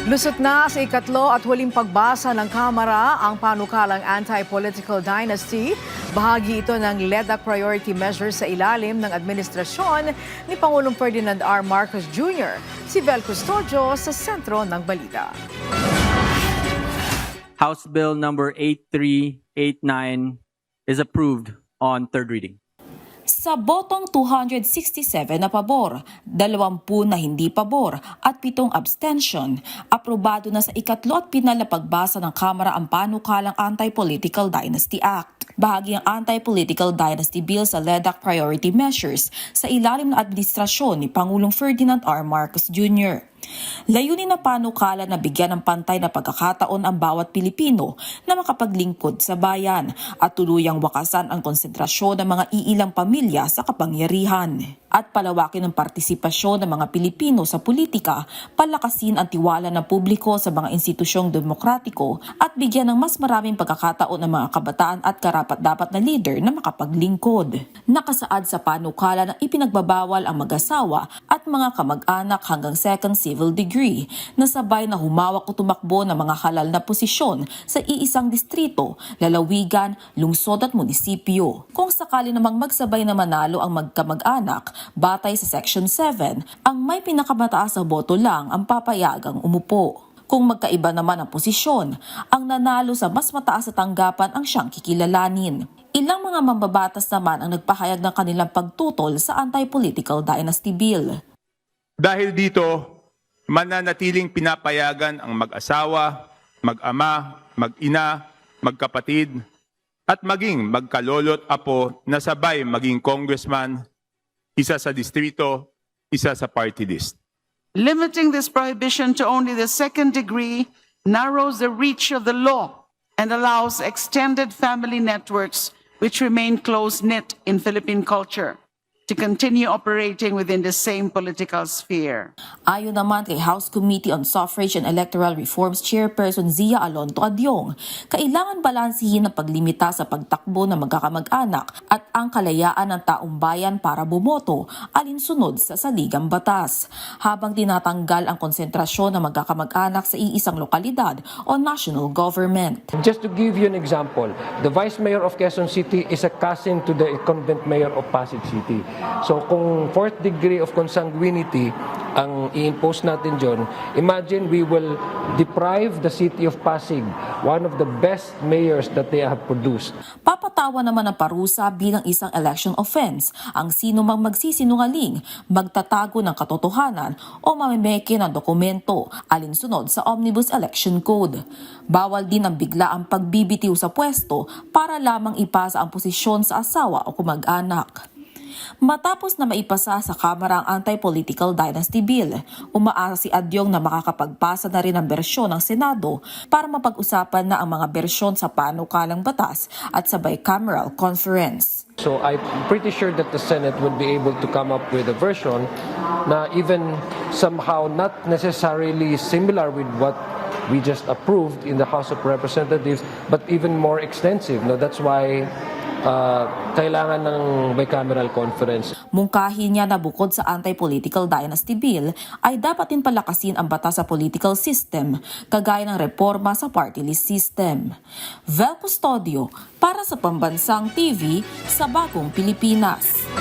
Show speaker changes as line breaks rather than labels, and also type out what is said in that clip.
Lusot na sa ikatlo at huling pagbasa ng Kamara ang panukalang Anti-Political Dynasty. Bahagi ito ng LEDAC priority measures sa ilalim ng administrasyon ni Pangulong Ferdinand R. Marcos Jr. Si Vel Custodio sa sentro ng balita.
House Bill number 8389 is approved on third reading.
Sa botong 267 na pabor, 20 na hindi pabor at 7 abstention, aprobado na sa ikatlo at pinalapagbasa ng Kamara ang panukalang Anti-Political Dynasty Act. Bahagi ang Anti-Political Dynasty Bill sa LEDAC priority measures sa ilalim ng administrasyon ni Pangulong Ferdinand R. Marcos Jr. Layunin na panukala na bigyan ng pantay na pagkakataon ang bawat Pilipino na makapaglingkod sa bayan at tuluyang wakasan ang konsentrasyon ng mga iilang pamilya sa kapangyarihan. At palawakin ang partisipasyon ng mga Pilipino sa politika, palakasin ang tiwala ng publiko sa mga institusyong demokratiko at bigyan ng mas maraming pagkakataon ng mga kabataan at karapat-dapat na leader na makapaglingkod. Nakasaad sa panukala na ipinagbabawal ang mag-asawa at mga kamag-anak hanggang second civil degree na sabay na humawak o tumakbo ng mga halal na posisyon sa iisang distrito, lalawigan, lungsod at munisipyo. Kung sakali namang magsabay na manalo ang magkamag-anak, batay sa Section 7, ang may pinakamataas na boto lang ang papayagang umupo. Kung magkaiba naman ang posisyon, ang nanalo sa mas mataas na tanggapan ang siyang kikilalanin. Ilang mga mambabatas naman ang nagpahayag ng kanilang pagtutol sa Anti-Political Dynasty Bill.
Dahil dito, mananatiling pinapayagan ang mag-asawa, mag-ama, mag-ina, magkapatid, at maging magkalolo't apo na sabay maging congressman, isa sa distrito, isa sa party list.
Limiting this prohibition to only the second degree narrows the reach of the law and allows extended family networks which remain close-knit in Philippine culture to continue operating within the same political sphere.
Ayon naman kay House Committee on Suffrage and Electoral Reforms Chairperson Zia Alonto Adyong, kailangan balansihin ang paglimita sa pagtakbo ng magkakamag-anak at ang kalayaan ng taong bayan para bumoto alinsunod sa saligang batas, habang tinatanggal ang konsentrasyon ng magkakamag-anak sa iisang lokalidad o national government.
Just to give you an example, the Vice Mayor of Quezon City is a cousin to the incumbent Mayor of Pasig City. So kung fourth degree of consanguinity ang i-impose natin dyan, imagine we will deprive the city of Pasig, one of the best mayors that they have produced.
Papatawa naman ang parusa bilang isang election offense ang sino mang magsisinungaling, magtatago ng katotohanan o mamimeke ng dokumento alinsunod sa Omnibus Election Code. Bawal din ang biglaang pagbibitiw sa pwesto para lamang ipasa ang posisyon sa asawa o kumag-anak. Matapos na maipasa sa Kamara ang Anti-Political Dynasty Bill, umaasa si Adyong na makakapagpasa na rin ang bersyon ng Senado para mapag-usapan na ang mga bersyon sa panukalang batas at sa bicameral conference.
So I'm pretty sure that the Senate would be able to come up with a version na even somehow not necessarily similar with what we just approved in the House of Representatives, but even more extensive. No, that's why kailangan ng bicameral conference.
Mungkahi niya na bukod sa Anti-Political Dynasty Bill ay dapat din palakasin ang batas sa political system, kagaya ng reforma sa party list system. Vel Custodio para sa Pambansang TV sa Bagong Pilipinas.